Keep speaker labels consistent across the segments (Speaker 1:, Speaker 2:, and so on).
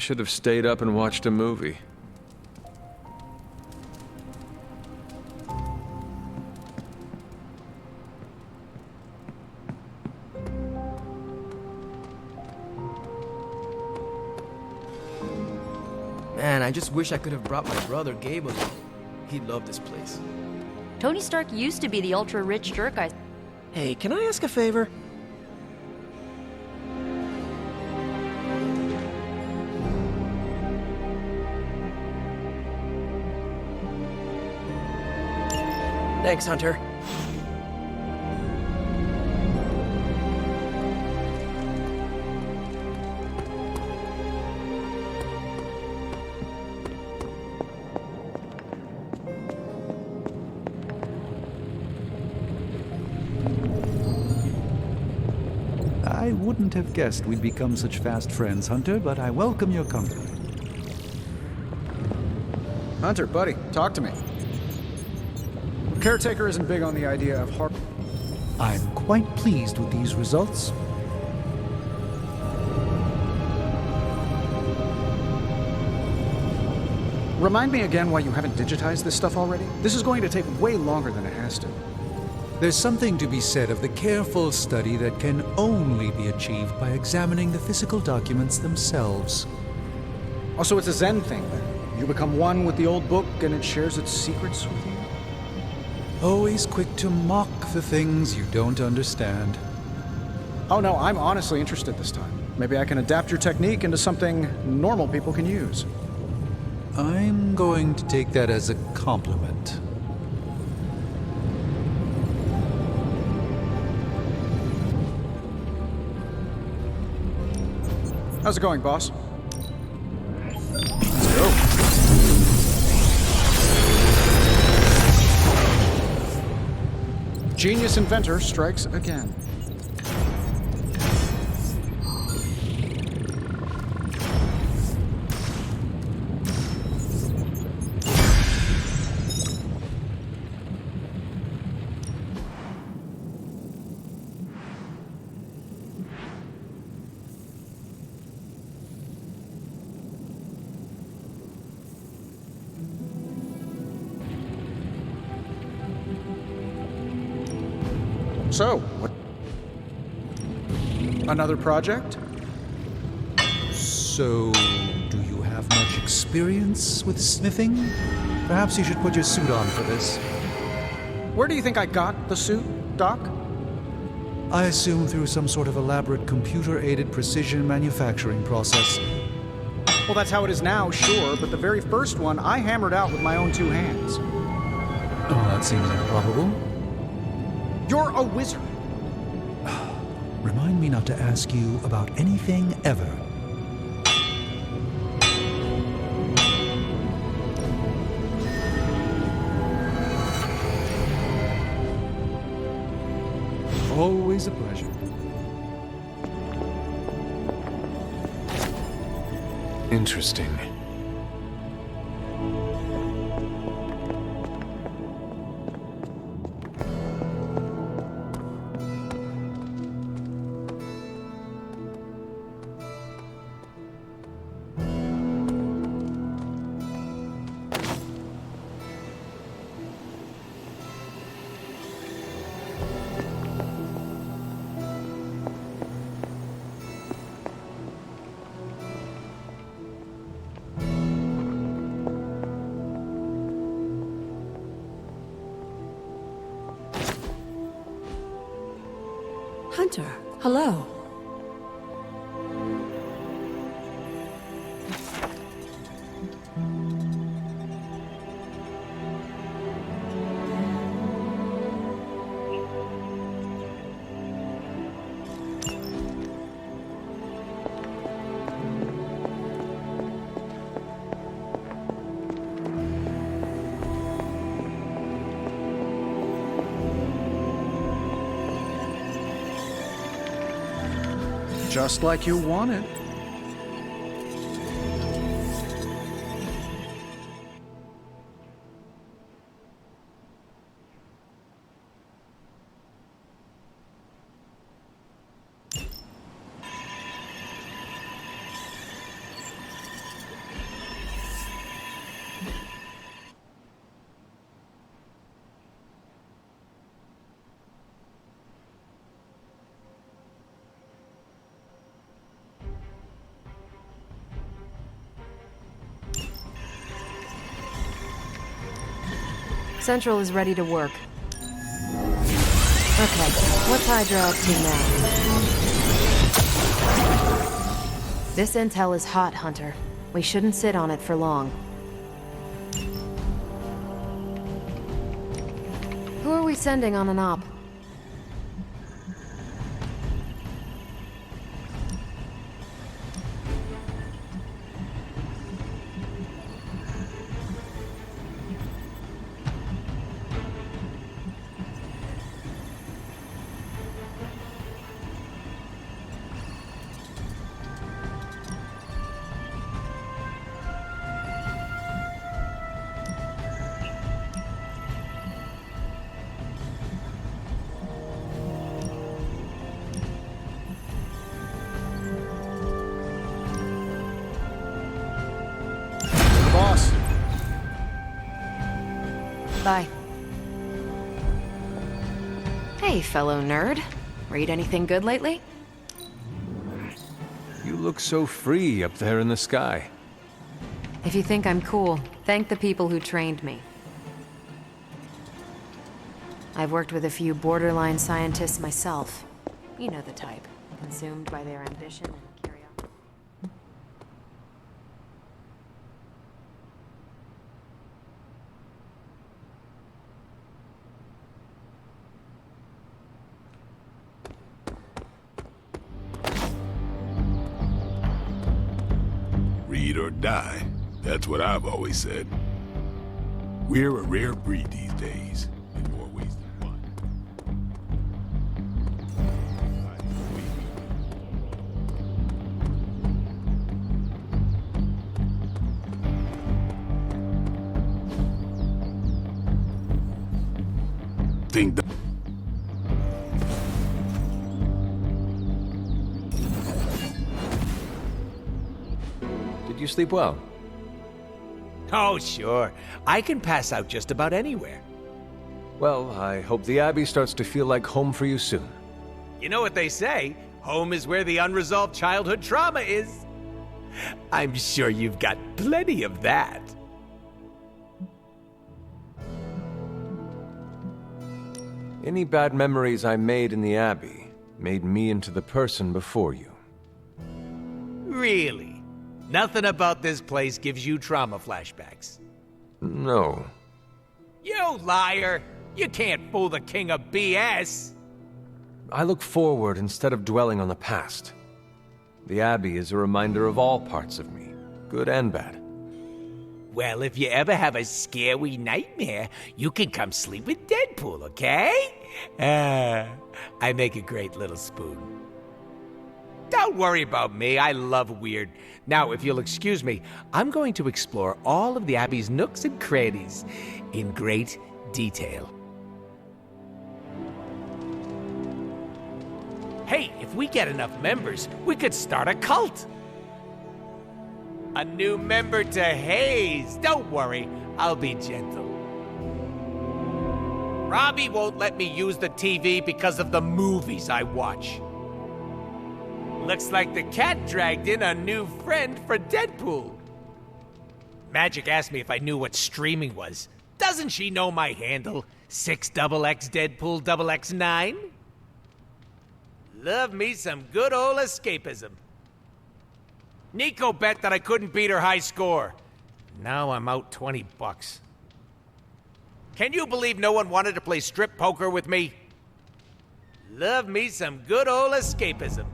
Speaker 1: should have stayed up and watched a movie.
Speaker 2: Man, I just wish I could have brought my brother Gabe along. He'd love this place.
Speaker 3: Tony Stark used to be the ultra-rich jerk I...
Speaker 2: Hey, can I ask a favor? Thanks, Hunter.
Speaker 4: I wouldn't have guessed we'd become such fast friends, Hunter, but I welcome your company.
Speaker 5: Hunter, buddy, talk to me. Caretaker isn't big on the idea of hard...
Speaker 4: I'm quite pleased with these results.
Speaker 5: Remind me again why you haven't digitized this stuff already? This is going to take way longer than it has to.
Speaker 4: There's something to be said of the careful study that can only be achieved by examining the physical documents themselves.
Speaker 5: Also, it's a Zen thing, then. You become one with the old book and it shares its secrets with you?
Speaker 4: Always quick to mock the things you don't understand.
Speaker 5: Oh no, I'm honestly interested this time. Maybe I can adapt your technique into something normal people can use.
Speaker 4: I'm going to take that as a compliment.
Speaker 5: How's it going, boss? Let's go. Genius inventor strikes again. So, what? Another project?
Speaker 4: So, do you have much experience with sniffing? Perhaps you should put your suit on for this.
Speaker 5: Where do you think I got the suit, Doc?
Speaker 4: I assume through some sort of elaborate computer-aided precision manufacturing process.
Speaker 5: Well, that's how it is now, sure, but the very first one I hammered out with my own two hands.
Speaker 4: Oh, that seems improbable.
Speaker 5: You're a wizard.
Speaker 4: Remind me not to ask you about anything ever. Always a pleasure.
Speaker 1: Interesting.
Speaker 6: Hunter, hello.
Speaker 5: Just like you wanted.
Speaker 3: Central is ready to work. Okay, what's HYDRA up to now? This intel is hot, Hunter. We shouldn't sit on it for long. Who are we sending on an op?
Speaker 5: Boss.
Speaker 3: Bye. Hey, fellow nerd. Read anything good lately?
Speaker 1: You look so free up there in the sky.
Speaker 3: If you think I'm cool, thank the people who trained me. I've worked with a few borderline scientists myself. You know the type. Consumed by their ambition and curiosity.
Speaker 7: Read or die. That's what I've always said. We're a rare breed these days, in more ways than one. Think that
Speaker 1: Did you sleep well?
Speaker 8: Oh, sure. I can pass out just about anywhere.
Speaker 1: Well, I hope the Abbey starts to feel like home for you soon.
Speaker 8: You know what they say? Home is where the unresolved childhood trauma is. I'm sure you've got plenty of that.
Speaker 1: Any bad memories I made in the Abbey made me into the person before you.
Speaker 8: Really? Nothing about this place gives you trauma flashbacks.
Speaker 1: No.
Speaker 8: You liar! You can't fool the king of BS!
Speaker 1: I look forward instead of dwelling on the past. The Abbey is a reminder of all parts of me, good and bad.
Speaker 8: Well, if you ever have a scary nightmare, you can come sleep with Deadpool, okay? I make a great little spoon. Don't worry about me, I love weird. Now, if you'll excuse me, I'm going to explore all of the Abbey's nooks and crannies in great detail. Hey, if we get enough members, we could start a cult. A new member to Haze. Don't worry, I'll be gentle. Robbie won't let me use the TV because of the movies I watch. Looks like the cat dragged in a new friend for Deadpool. Magic asked me if I knew what streaming was. Doesn't she know my handle? 6XX Deadpool XX9? Love me some good old escapism. Nico bet that I couldn't beat her high score. Now I'm out $20. Can you believe no one wanted to play strip poker with me? Love me some good old escapism.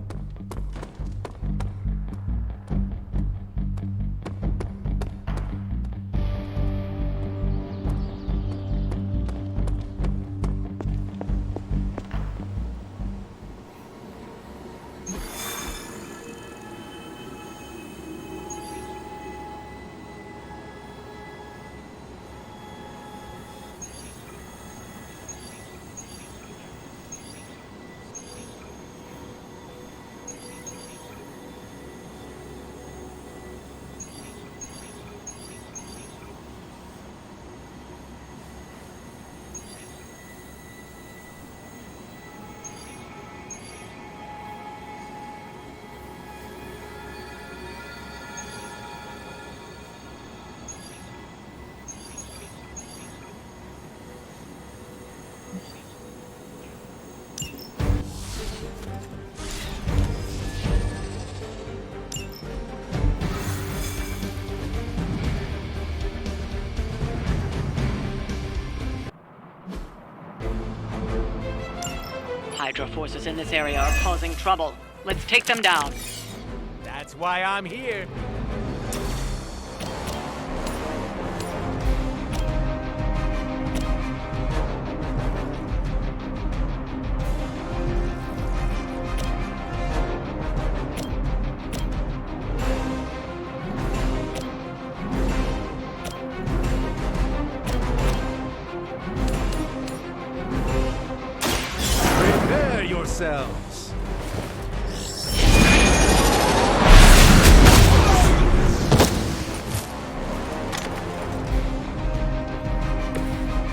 Speaker 9: HYDRA forces in this area are causing trouble. Let's take them down.
Speaker 8: That's why I'm here.
Speaker 4: Prepare yourselves.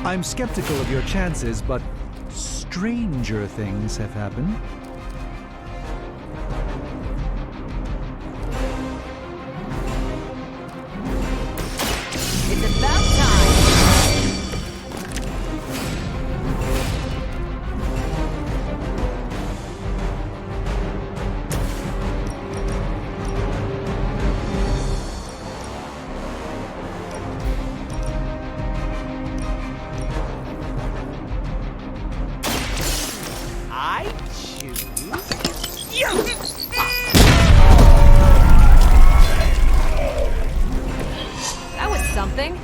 Speaker 4: I'm skeptical of your chances, but stranger things have happened.
Speaker 3: It's about time.
Speaker 8: I choose you.
Speaker 3: That was something.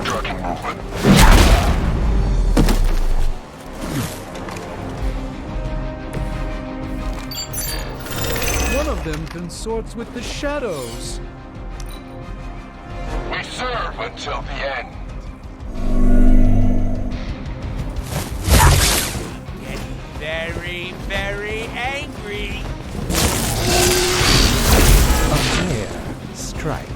Speaker 7: Tracking movement.
Speaker 4: One of them consorts with the shadows.
Speaker 7: We serve until the end.
Speaker 8: Getting very, very angry.
Speaker 4: A fair strike.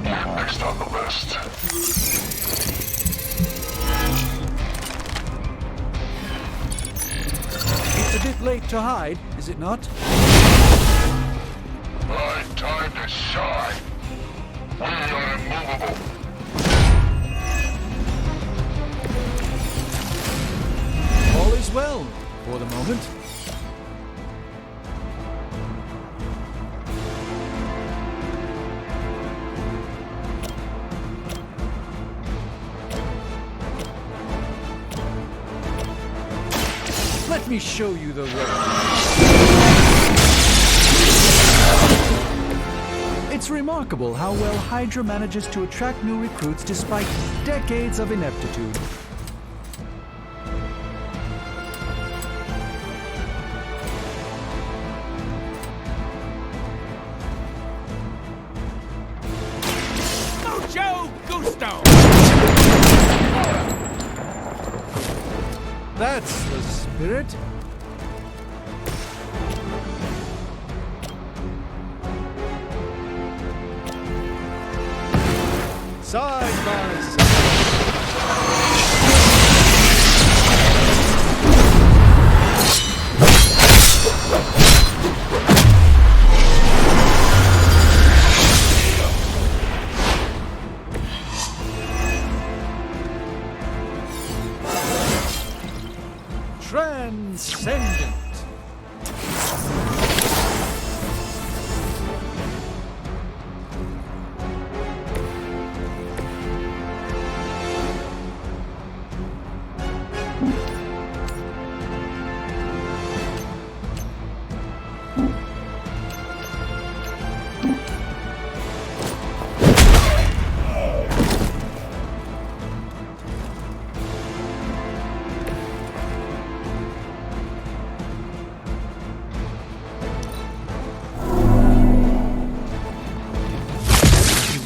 Speaker 7: Next on the list.
Speaker 4: It's a bit late to hide, is it not?
Speaker 7: My time to shine. We are immovable.
Speaker 4: All is well, for the moment. Let me show you the ropes. It's remarkable how well HYDRA manages to attract new recruits despite decades of ineptitude.
Speaker 8: Mucho gusto.
Speaker 4: That's the spirit. Side by side. Transcendent.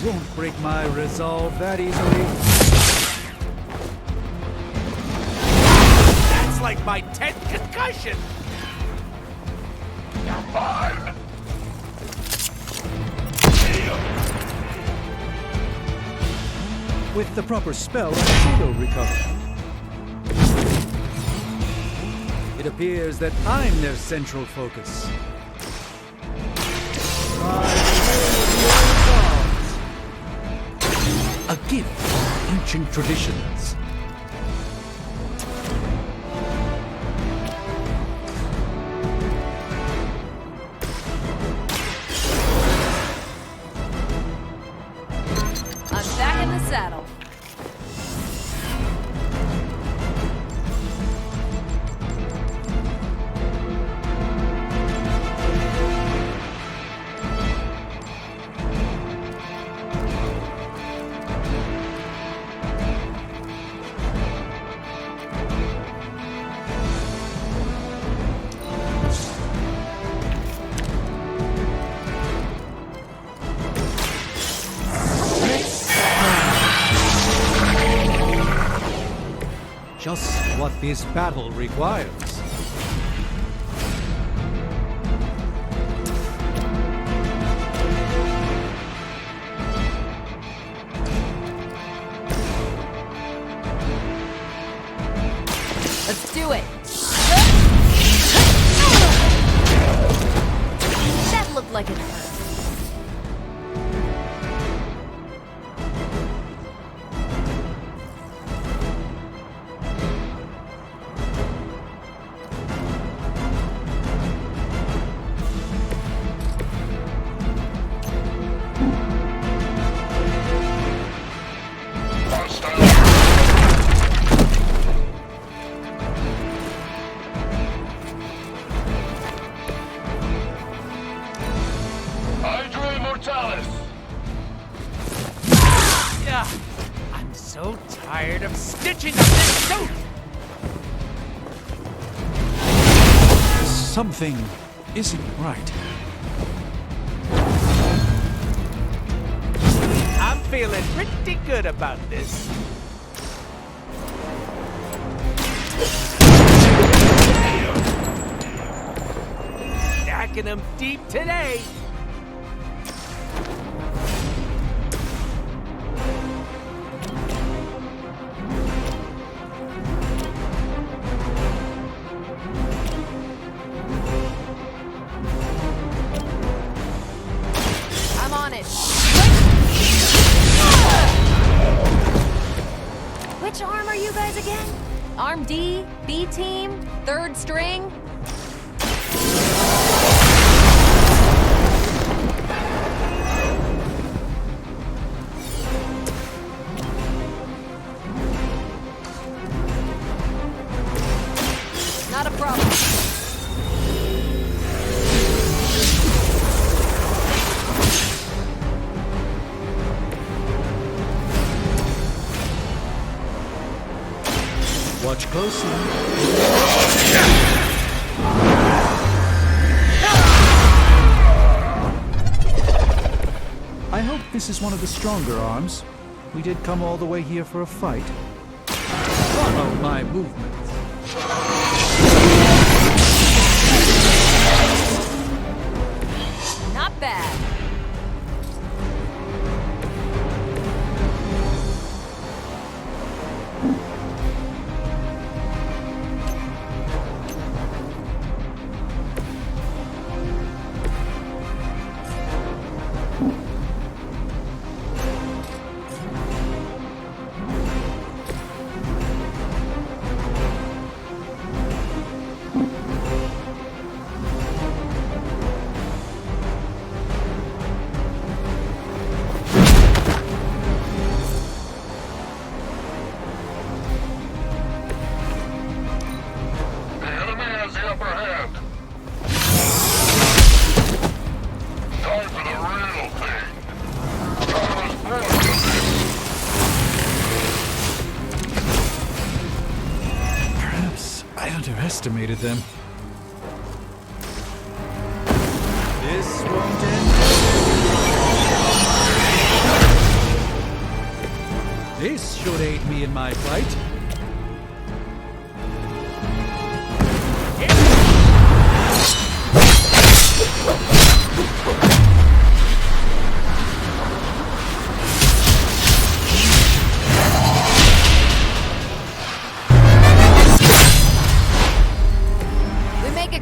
Speaker 4: Won't break my resolve that easily.
Speaker 8: That's like my 10th concussion.
Speaker 7: You're mine.
Speaker 4: With the proper spell, I should will recover. It appears that I'm their central focus. A gift of ancient traditions. just what this battle requires.
Speaker 3: Let's do it! That looked like it hurt.
Speaker 8: I'm so tired of stitching up this suit!
Speaker 4: Something isn't right.
Speaker 8: I'm feeling pretty good about this. Stacking them deep today.
Speaker 3: I'm on it. Which arm are you guys again? Arm D, B team, third string? Not a problem.
Speaker 4: Watch closely. I hope this is one of the stronger arms. We did come all the way here for a fight. Follow my movements.
Speaker 3: Not bad.
Speaker 4: I underestimated them. This won't end. This should aid me in my fight.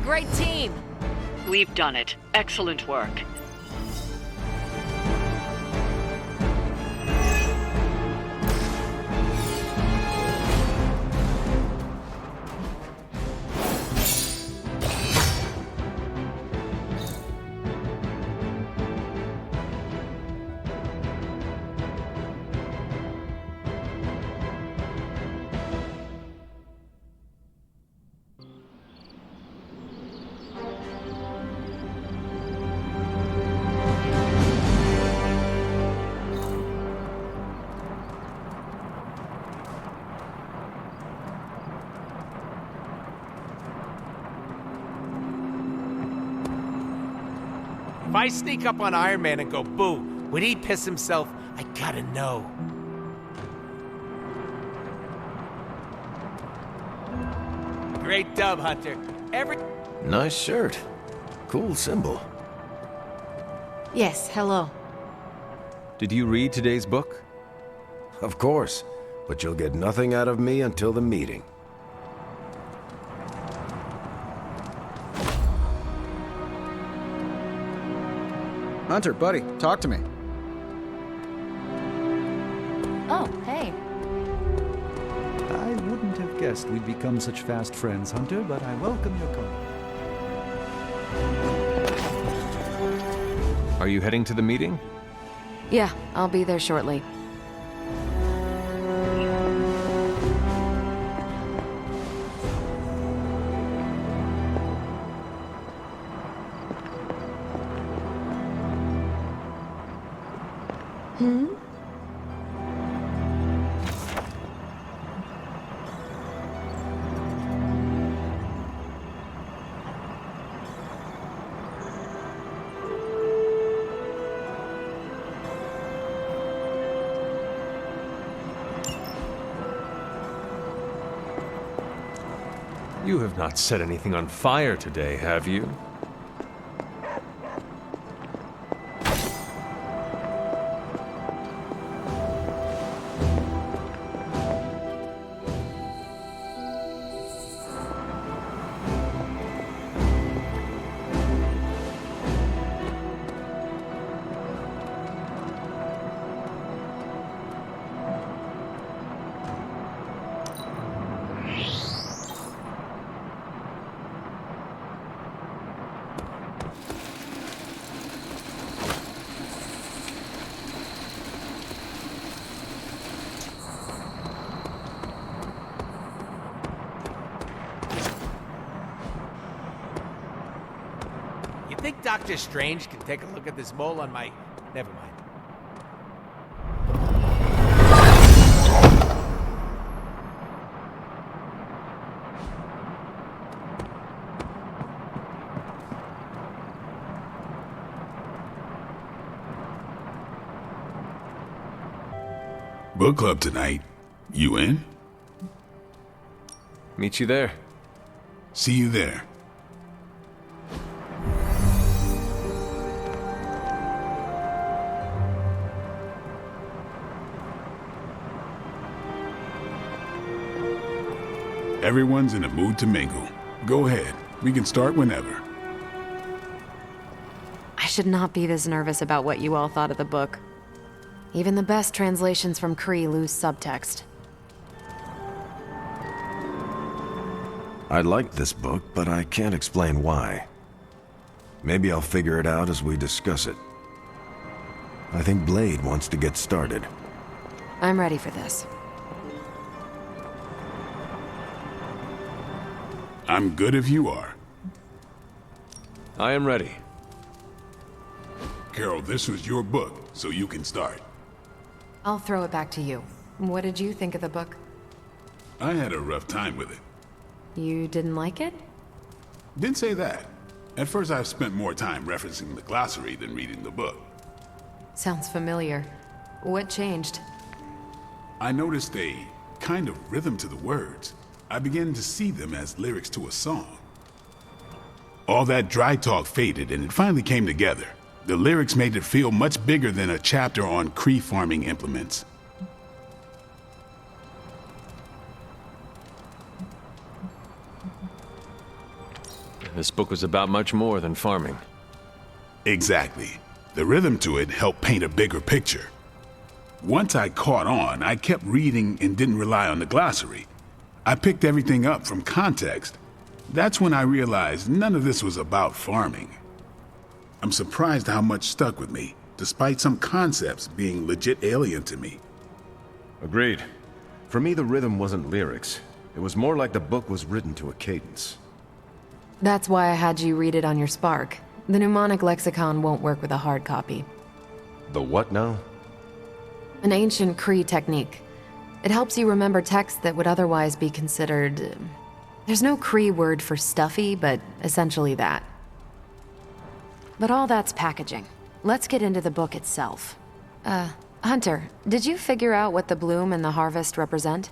Speaker 3: Great team!
Speaker 9: We've done it. Excellent work.
Speaker 8: If I sneak up on Iron Man and go boo, would he piss himself? I gotta know. Great dub, Hunter.
Speaker 1: Nice shirt. Cool symbol.
Speaker 3: Yes, hello.
Speaker 1: Did you read today's book?
Speaker 10: Of course, but you'll get nothing out of me until the meeting.
Speaker 5: Hunter, buddy, talk to me.
Speaker 3: Oh, hey.
Speaker 4: I wouldn't have guessed we'd become such fast friends, Hunter, but I welcome your company.
Speaker 1: Are you heading to the meeting?
Speaker 3: Yeah, I'll be there shortly.
Speaker 1: You have not set anything on fire today, have you?
Speaker 8: You think Doctor Strange can take a look at this mole on my... Never mind.
Speaker 7: Book club tonight. You in?
Speaker 1: Meet you there.
Speaker 7: See you there. Everyone's in a mood to mingle. Go ahead. We can start whenever.
Speaker 3: I should not be this nervous about what you all thought of the book. Even the best translations from Kree lose subtext.
Speaker 10: I like this book, but I can't explain why. Maybe I'll figure it out as we discuss it. I think Blade wants to get started.
Speaker 3: I'm ready for this.
Speaker 7: I'm good if you are.
Speaker 1: I am ready.
Speaker 7: Carol, this was your book, so you can start.
Speaker 3: I'll throw it back to you. What did you think of the book?
Speaker 7: I had a rough time with it.
Speaker 3: You didn't like it?
Speaker 7: Didn't say that. At first I spent more time referencing the glossary than reading the book.
Speaker 3: Sounds familiar. What changed?
Speaker 7: I noticed a kind of rhythm to the words. I began to see them as lyrics to a song. All that dry talk faded and it finally came together. The lyrics made it feel much bigger than a chapter on Kree farming implements.
Speaker 1: This book was about much more than farming.
Speaker 7: Exactly. The rhythm to it helped paint a bigger picture. Once I caught on, I kept reading and didn't rely on the glossary. I picked everything up from context. That's when I realized none of this was about farming. I'm surprised how much stuck with me, despite some concepts being legit alien to me.
Speaker 10: Agreed. For me, the rhythm wasn't lyrics. It was more like the book was written to a cadence.
Speaker 3: That's why I had you read it on your Spark. The mnemonic lexicon won't work with a hard copy.
Speaker 10: The what now?
Speaker 3: An ancient Kree technique. It helps you remember texts that would otherwise be considered... There's no Kree word for stuffy, but essentially that. But all that's packaging. Let's get into the book itself. Hunter, did you figure out what the bloom and the harvest represent?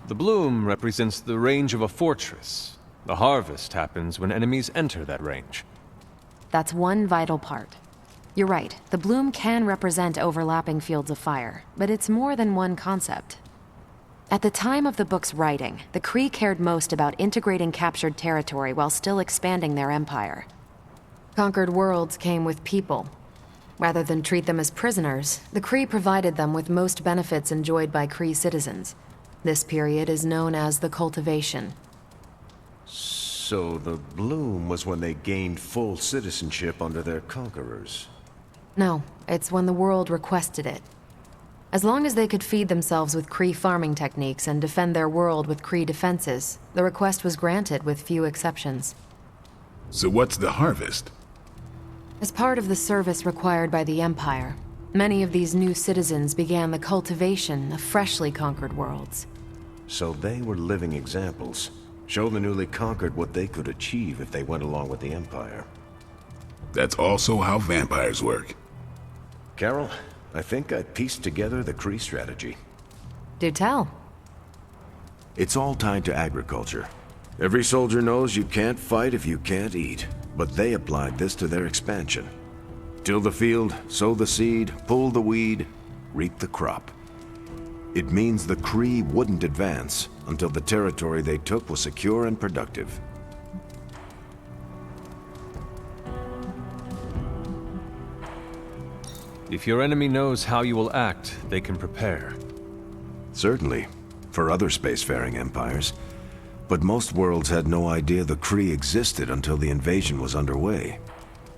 Speaker 1: The bloom represents the range of a fortress. The harvest happens when enemies enter that range.
Speaker 3: That's one vital part. You're right, the bloom can represent overlapping fields of fire, but it's more than one concept. At the time of the book's writing, the Kree cared most about integrating captured territory while still expanding their empire. Conquered worlds came with people. Rather than treat them as prisoners, the Kree provided them with most benefits enjoyed by Kree citizens. This period is known as the cultivation.
Speaker 10: So the bloom was when they gained full citizenship under their conquerors.
Speaker 3: No, it's when the world requested it. As long as they could feed themselves with Kree farming techniques and defend their world with Kree defenses, the request was granted with few exceptions.
Speaker 7: So what's the harvest?
Speaker 3: As part of the service required by the Empire, many of these new citizens began the cultivation of freshly conquered worlds.
Speaker 10: So they were living examples. Show the newly conquered what they could achieve if they went along with the Empire.
Speaker 7: That's also how vampires work.
Speaker 10: Carol, I think I pieced together the Kree strategy.
Speaker 3: Do tell.
Speaker 10: It's all tied to agriculture. Every soldier knows you can't fight if you can't eat, but they applied this to their expansion. Till the field, sow the seed, pull the weed, reap the crop. It means the Kree wouldn't advance until the territory they took was secure and productive.
Speaker 1: If your enemy knows how you will act, they can prepare.
Speaker 10: Certainly, for other spacefaring empires. But most worlds had no idea the Kree existed until the invasion was underway.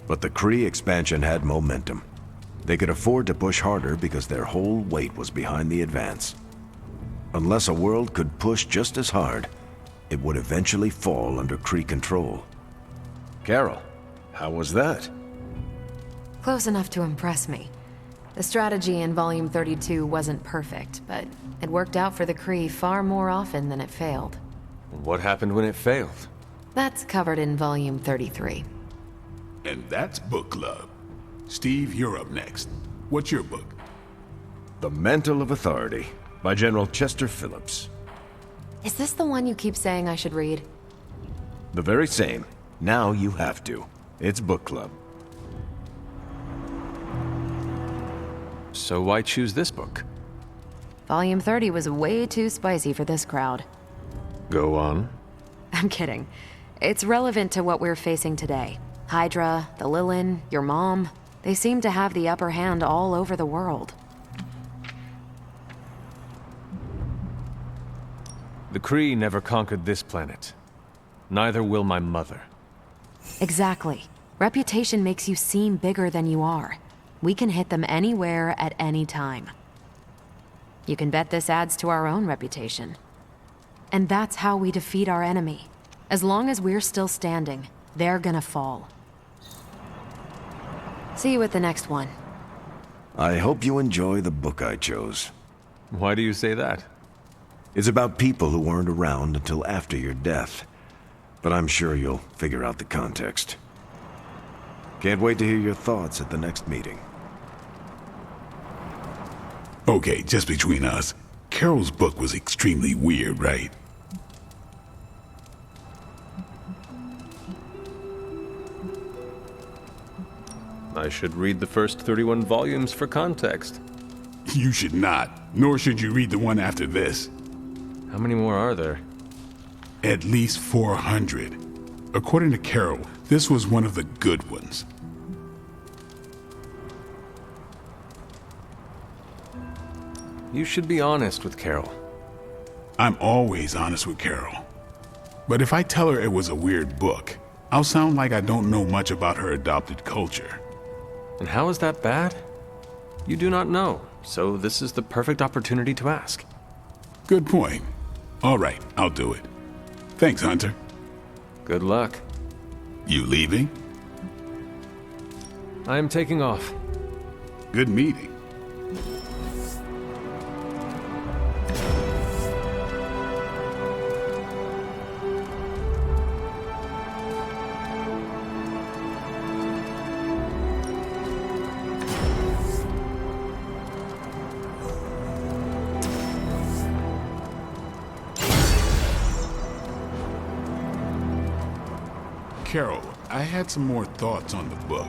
Speaker 10: But the Kree expansion had momentum. They could afford to push harder because their whole weight was behind the advance. Unless a world could push just as hard, it would eventually fall under Kree control. Carol, how was that?
Speaker 3: Close enough to impress me. The strategy in Volume 32 wasn't perfect, but it worked out for the Kree far more often than it failed.
Speaker 1: What happened when it failed?
Speaker 3: That's covered in Volume 33.
Speaker 7: And that's book club. Steve, you're up next. What's your book?
Speaker 10: The Mantle of Authority, by General Chester Phillips.
Speaker 3: Is this the one you keep saying I should read?
Speaker 10: The very same. Now you have to. It's book club.
Speaker 1: So why choose this book?
Speaker 3: Volume 30 was way too spicy for this crowd.
Speaker 1: Go on.
Speaker 3: I'm kidding. It's relevant to what we're facing today. HYDRA, the Lilith, your mom, they seem to have the upper hand all over the world.
Speaker 1: The Kree never conquered this planet. Neither will my mother.
Speaker 3: Exactly. Reputation makes you seem bigger than you are. We can hit them anywhere at any time. You can bet this adds to our own reputation. And that's how we defeat our enemy. As long as we're still standing, they're gonna fall. See you at the next one.
Speaker 10: I hope you enjoy the book I chose.
Speaker 1: Why do you say that?
Speaker 10: It's about people who weren't around until after your death. But I'm sure you'll figure out the context. Can't wait to hear your thoughts at the next meeting.
Speaker 7: Okay, just between us, Carol's book was extremely weird, right?
Speaker 1: I should read the first 31 volumes for context.
Speaker 7: You should not, nor should you read the one after this.
Speaker 1: How many more are there?
Speaker 7: At least 400. According to Carol, this was one of the good ones.
Speaker 1: You should be honest with Carol.
Speaker 7: I'm always honest with Carol. But if I tell her it was a weird book, I'll sound like I don't know much about her adopted culture.
Speaker 1: And how is that bad? You do not know, so this is the perfect opportunity to ask.
Speaker 7: Good point. All right, I'll do it. Thanks, Hunter.
Speaker 1: Good luck.
Speaker 7: You leaving?
Speaker 1: I am taking off.
Speaker 7: Good meeting. Carol, I had some more thoughts on the book.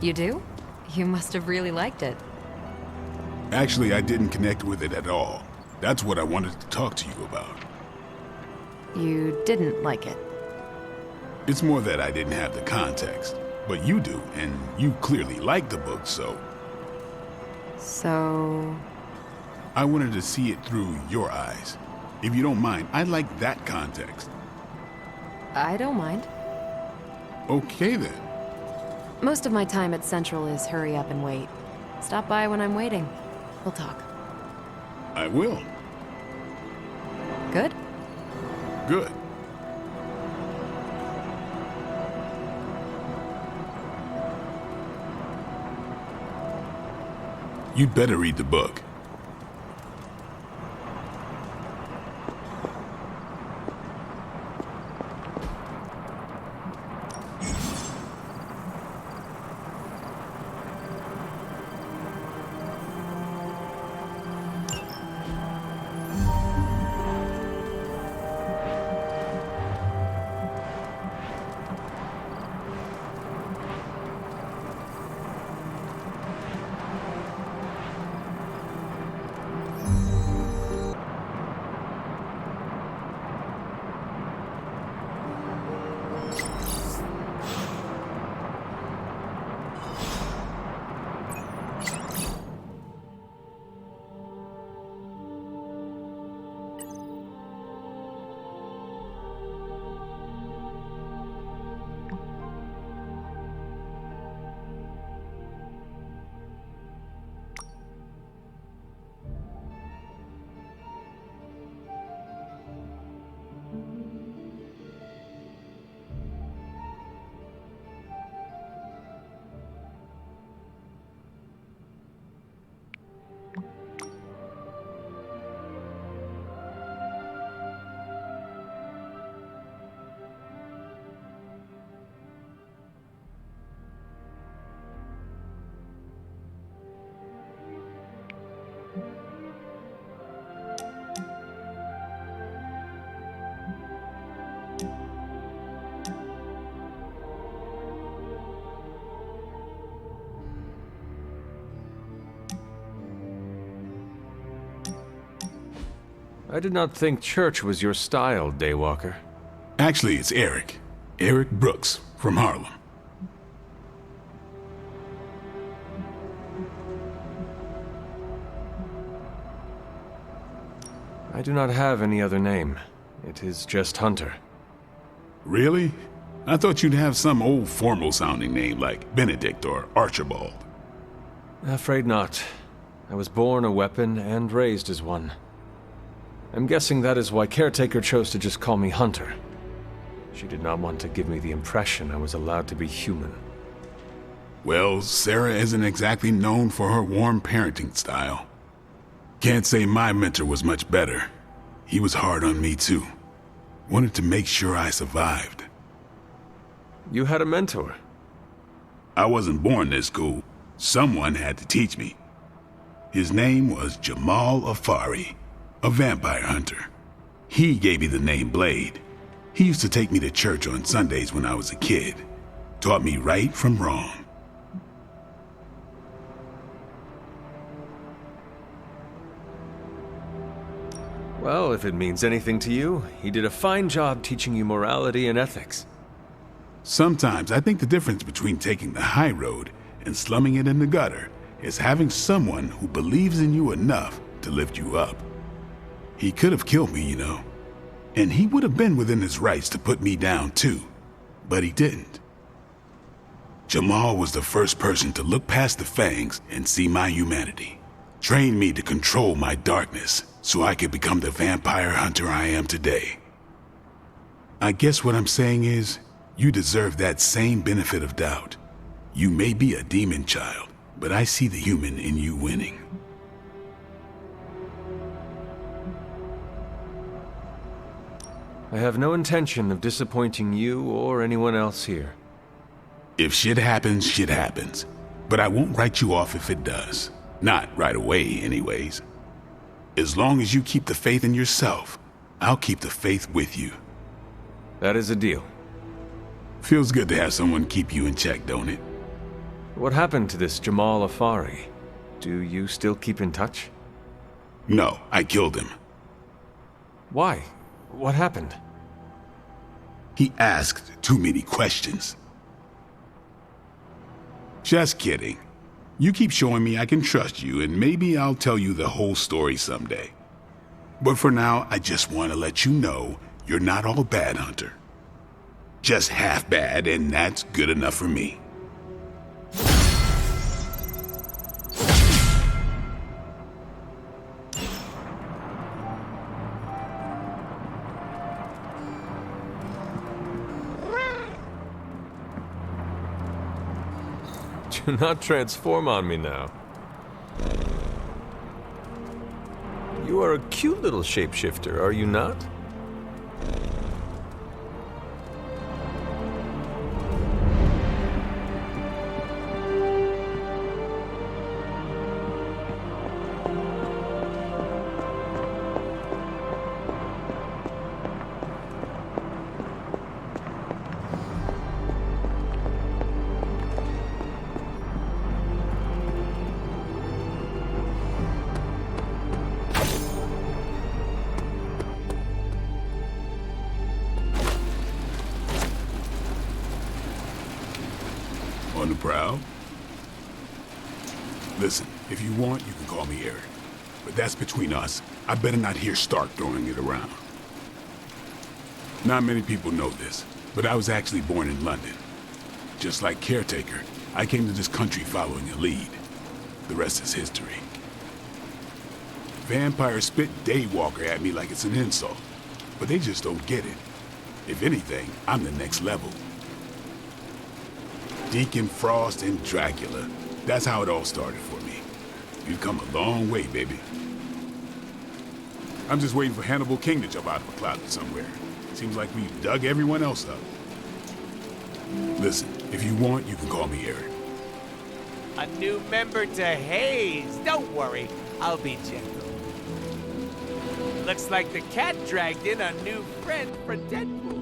Speaker 3: You do? You must have really liked it.
Speaker 7: Actually, I didn't connect with it at all. That's what I wanted to talk to you about.
Speaker 3: You didn't like it.
Speaker 7: It's more that I didn't have the context. But you do, and you clearly like the book, so...
Speaker 3: So...
Speaker 7: I wanted to see it through your eyes. If you don't mind, I'd like that context.
Speaker 3: I don't mind.
Speaker 7: Okay, then.
Speaker 3: Most of my time at Central is hurry up and wait. Stop by when I'm waiting. We'll talk.
Speaker 7: I will.
Speaker 3: Good?
Speaker 7: Good. You'd better read the book.
Speaker 1: I did not think church was your style, Daywalker.
Speaker 7: Actually, it's Eric. Eric Brooks, from Harlem.
Speaker 1: I do not have any other name. It is just Hunter.
Speaker 7: Really? I thought you'd have some old formal-sounding name like Benedict or Archibald.
Speaker 1: Afraid not. I was born a weapon and raised as one. I'm guessing that is why Caretaker chose to just call me Hunter. She did not want to give me the impression I was allowed to be human.
Speaker 7: Well, Sarah isn't exactly known for her warm parenting style. Can't say my mentor was much better. He was hard on me too. Wanted to make sure I survived.
Speaker 1: You had a mentor?
Speaker 7: I wasn't born this cool. Someone had to teach me. His name was Jamal Afari, a vampire hunter. He gave me the name Blade. He used to take me to church on Sundays when I was a kid. Taught me right from wrong.
Speaker 1: Well, if it means anything to you, he did a fine job teaching you morality and ethics.
Speaker 7: Sometimes I think the difference between taking the high road and slumming it in the gutter is having someone who believes in you enough to lift you up. He could have killed me, you know. And he would have been within his rights to put me down too. But he didn't. Jamal was the first person to look past the fangs and see my humanity. Trained me to control my darkness so I could become the vampire hunter I am today. I guess what I'm saying is, you deserve that same benefit of doubt. You may be a demon child, but I see the human in you winning.
Speaker 1: I have no intention of disappointing you or anyone else here.
Speaker 7: If shit happens, shit happens. But I won't write you off if it does. Not right away, anyways. As long as you keep the faith in yourself, I'll keep the faith with you.
Speaker 1: That is a deal.
Speaker 7: Feels good to have someone keep you in check, don't it?
Speaker 1: What happened to this Jamal Afari? Do you still keep in touch?
Speaker 7: No, I killed him.
Speaker 1: Why? What happened?
Speaker 7: He asked too many questions. Just kidding. You keep showing me I can trust you, and maybe I'll tell you the whole story someday. But for now, I just want to let you know you're not all bad, Hunter. Just half bad, and that's good enough for me.
Speaker 1: Do not transform on me now. You are a cute little shapeshifter, are you not?
Speaker 7: On the prowl? Listen, if you want, you can call me Eric. But that's between us. I better not hear Stark throwing it around. Not many people know this, but I was actually born in London. Just like Caretaker, I came to this country following a lead. The rest is history. Vampires spit Daywalker at me like it's an insult, but they just don't get it. If anything, I'm the next level. Deacon Frost and Dracula. That's how it all started for me. You've come a long way, baby. I'm just waiting for Hannibal King to jump out of a closet somewhere. Seems like we've dug everyone else up. Listen, if you want, you can call me Eric.
Speaker 8: A new member to Haze. Don't worry, I'll be gentle. Looks like the cat dragged in a new friend for Deadpool.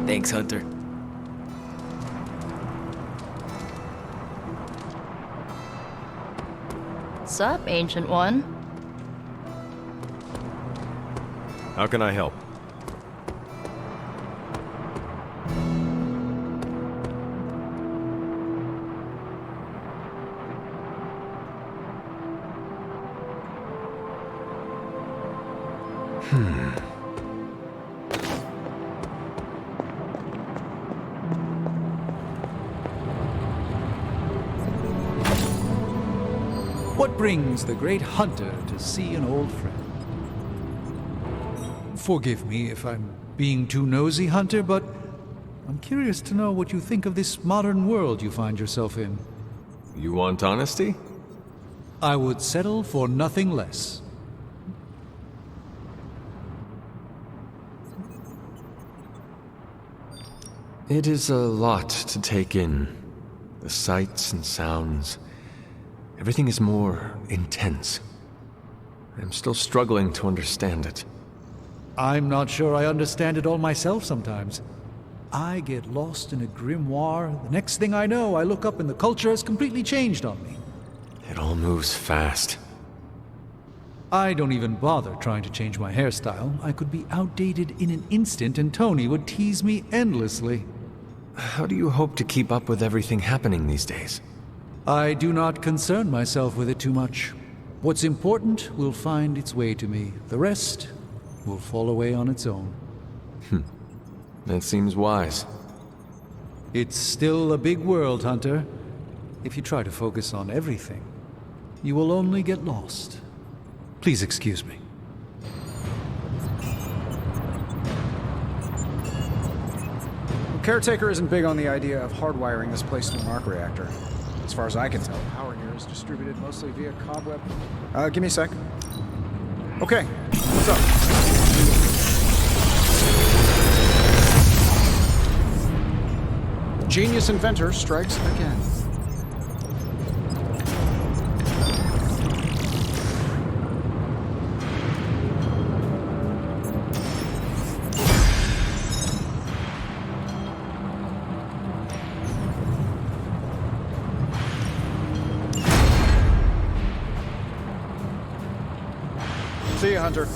Speaker 2: Thanks, Hunter.
Speaker 11: Sup, Ancient One?
Speaker 1: How can I help?
Speaker 4: What brings the great hunter to see an old friend? Forgive me if I'm being too nosy, Hunter, but I'm curious to know what you think of this modern world you find yourself in.
Speaker 1: You want honesty?
Speaker 4: I would settle for nothing less.
Speaker 1: It is a lot to take in. The sights and sounds. Everything is more intense. I'm still struggling to understand it.
Speaker 4: I'm not sure I understand it all myself sometimes. I get lost in a grimoire. The next thing I know, I look up and the culture has completely changed on me.
Speaker 1: It all moves fast.
Speaker 4: I don't even bother trying to change my hairstyle. I could be outdated in an instant and Tony would tease me endlessly.
Speaker 1: How do you hope to keep up with everything happening these days?
Speaker 4: I do not concern myself with it too much. What's important will find its way to me. The rest will fall away on its own.
Speaker 1: That seems wise.
Speaker 4: It's still a big world, Hunter. If you try to focus on everything, you will only get lost. Please excuse me.
Speaker 5: Caretaker isn't big on the idea of hardwiring this place to an arc reactor. As far as I can tell, power here is distributed mostly via cobweb. Give me a sec. Okay, what's up? Genius inventor strikes again. See you, Hunter.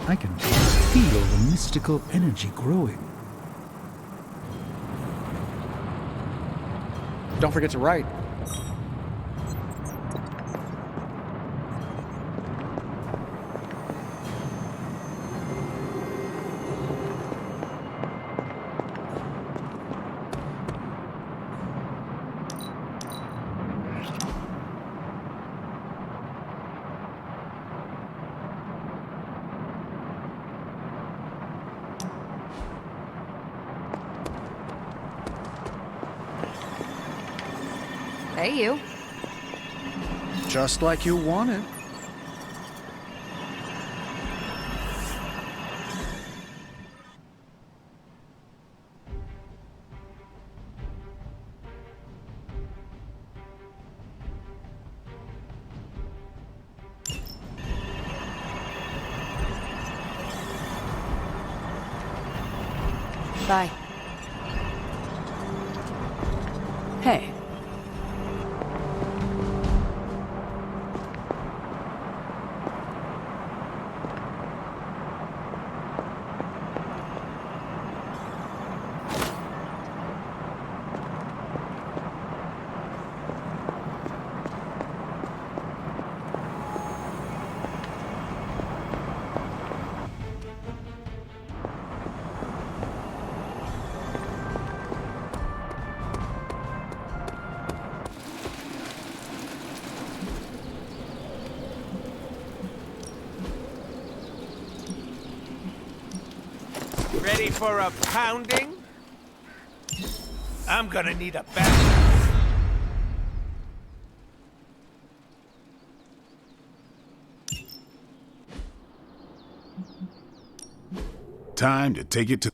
Speaker 4: I can feel the mystical energy growing.
Speaker 5: Don't forget to write.
Speaker 3: Hey, you.
Speaker 5: Just like you wanted.
Speaker 3: Bye.
Speaker 6: Hey.
Speaker 8: Ready for a pounding? I'm gonna need a bath.
Speaker 7: Time to take it to...